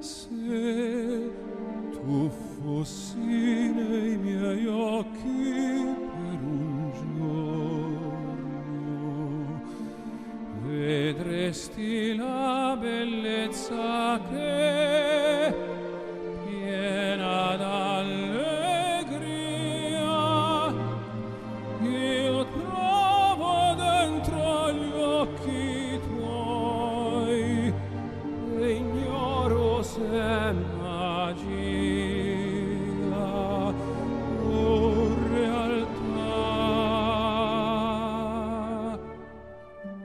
Se tu fossi nei miei occhi per un giorno, vedresti la bellezza che, piena d'allegria, io trovo dentro gli occhi tuoi, e ignoro se magia o realtà.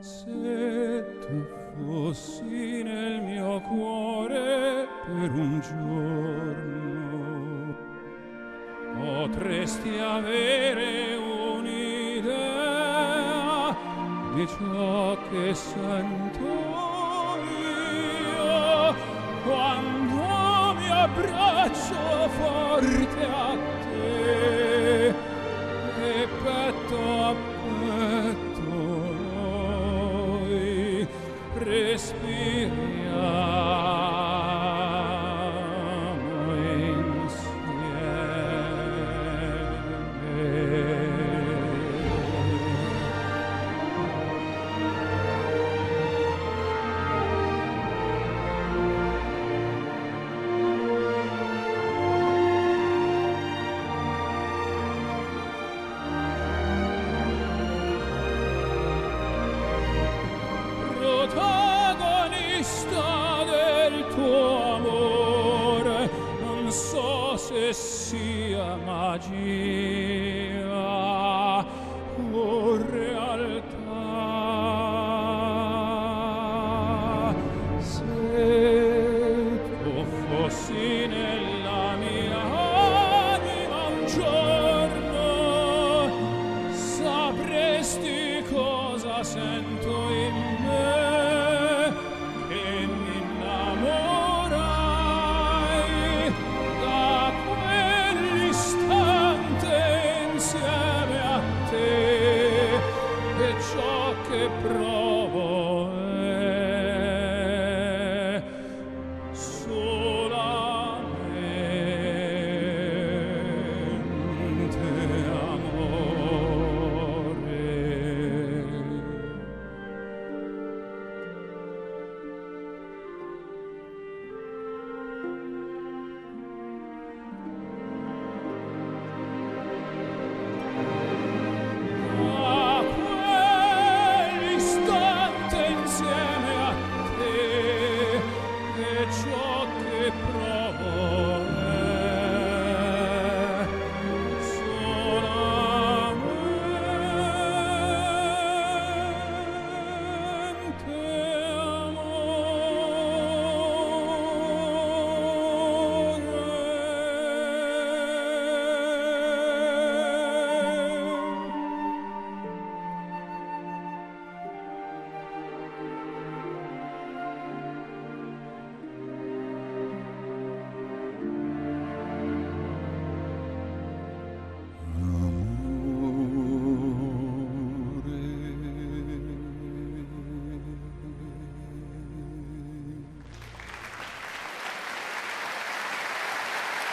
Se tu fossi nel mio cuore per un giorno, potresti avere un'idea di ciò che sento io quando mi abbraccio forte a te e petto a petto noi respiriamo